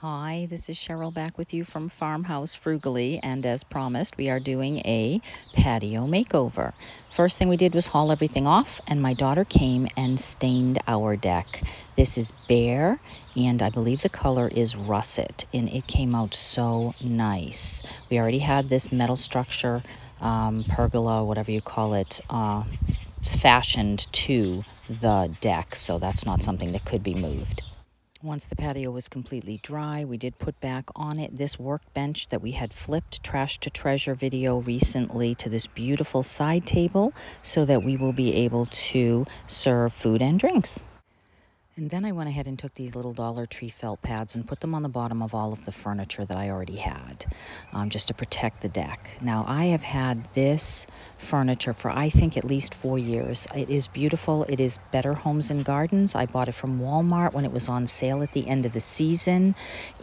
Hi, this is Cheryl back with you from Farmhouse Frugally, and as promised, we are doing a patio makeover. First thing we did was haul everything off, and my daughter came and stained our deck. This is bare, and I believe the color is russet, and it came out so nice. We already had this metal structure, pergola, whatever you call it, fashioned to the deck, so that's not something that could be moved. Once the patio was completely dry, we did put back on it this workbench that we had flipped Trash to Treasure video recently to this beautiful side table so that we will be able to serve food and drinks. And then I went ahead and took these little Dollar Tree felt pads and put them on the bottom of all of the furniture that I already had, just to protect the deck. Now, I have had this furniture for, I think, at least 4 years. It is beautiful. It is Better Homes and Gardens. I bought it from Walmart when it was on sale at the end of the season.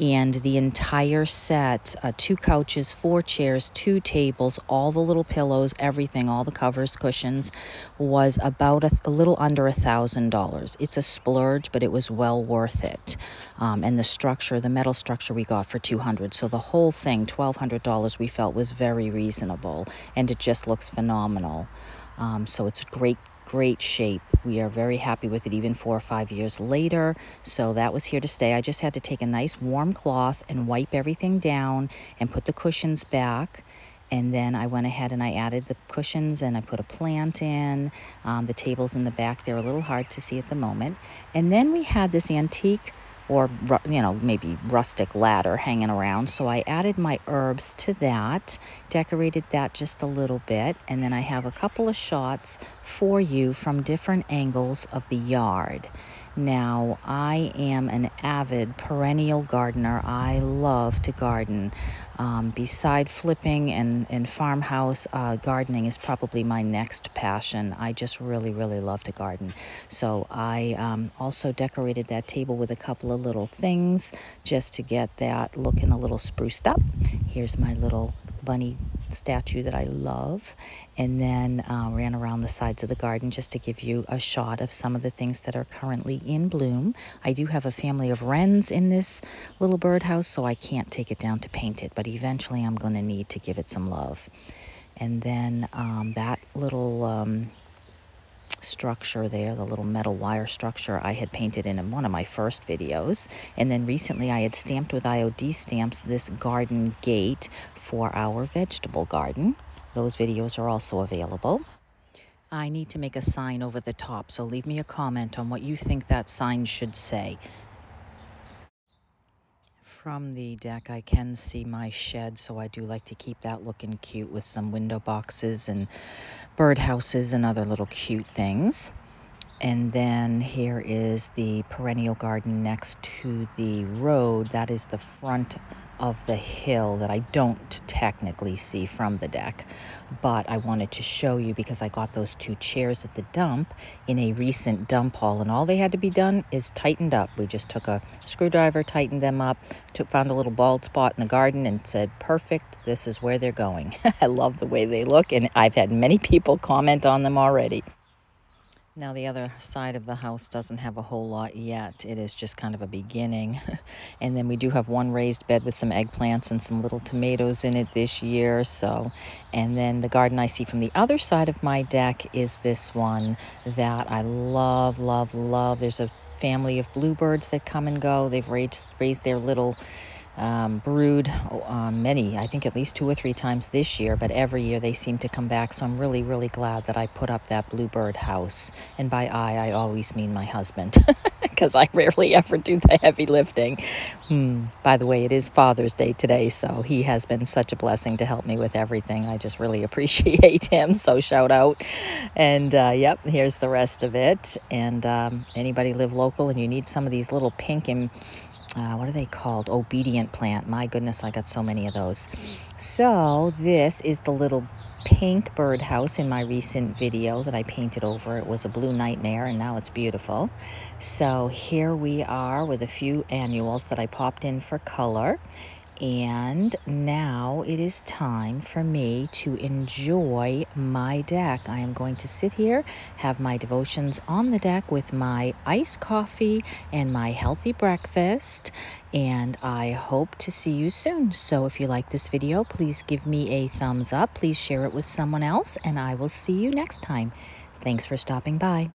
And the entire set, 2 couches, 4 chairs, 2 tables, all the little pillows, everything, all the covers, cushions, was about a little under $1,000. It's a splurge, but it was well worth it. And the structure, the metal structure, we got for $200. So the whole thing, $1,200, we felt was very reasonable, and it just looks phenomenal. So it's great shape. We are very happy with it even 4 or 5 years later. So that was here to stay. I just had to take a nice warm cloth and wipe everything down and put the cushions back. And then I went ahead and I added the cushions and I put a plant in. The tables in the back, they're a little hard to see at the moment. And then we had this antique or, maybe rustic ladder hanging around. So I added my herbs to that, decorated that just a little bit. And then I have a couple of shots for you from different angles of the yard. Now, I am an avid perennial gardener. I love to garden. Beside flipping and farmhouse, gardening is probably my next passion. I just really love to garden. So I also decorated that table with a couple of little things just to get that looking a little spruced up. Here's my little bunny statue that I love, and then ran around the sides of the garden just to give you a shot of some of the things that are currently in bloom. I do have a family of wrens in this little birdhouse, so I can't take it down to paint it, but eventually I'm going to need to give it some love. And then that little structure there, the little metal wire structure, I had painted in one of my first videos. And then recently I had stamped with IOD stamps this garden gate for our vegetable garden. Those videos are also available. I need to make a sign over the top, so leave me a comment on what you think that sign should say. From the deck, I can see my shed, so I do like to keep that looking cute with some window boxes and birdhouses and other little cute things. And then here is the perennial garden next to the road. That is the front of the hill that I don't technically see from the deck, but I wanted to show you because I got those 2 chairs at the dump in a recent dump haul, and all they had to be done is tightened up. We just took a screwdriver, tightened them up, found a little bald spot in the garden and said, perfect, this is where they're going. I love the way they look, and I've had many people comment on them already. Now, the other side of the house doesn't have a whole lot yet. It is just kind of a beginning. And then we do have one raised bed with some eggplants and some little tomatoes in it this year. And then the garden I see from the other side of my deck is this one that I love. There's a family of bluebirds that come and go. They've raised their little brood many, I think at least 2 or 3 times this year, but every year they seem to come back. So I'm really glad that I put up that bluebird house. And by I always mean my husband, because I rarely ever do the heavy lifting. By the way, it is Father's Day today, so he has been such a blessing to help me with everything. I just really appreciate him, so shout out. And yep, here's the rest of it. And anybody live local and you need some of these little pink and what are they called? Obedient plant. My goodness, I got so many of those. So this is the little pink birdhouse in my recent video that I painted over. It was a blue nightmare, and now it's beautiful. So here we are with a few annuals that I popped in for color. And now it is time for me to enjoy my deck. I am going to sit here, have my devotions on the deck with my iced coffee and my healthy breakfast, and I hope to see you soon. So if you like this video, please give me a thumbs up. Please share it with someone else, and I will see you next time. Thanks for stopping by.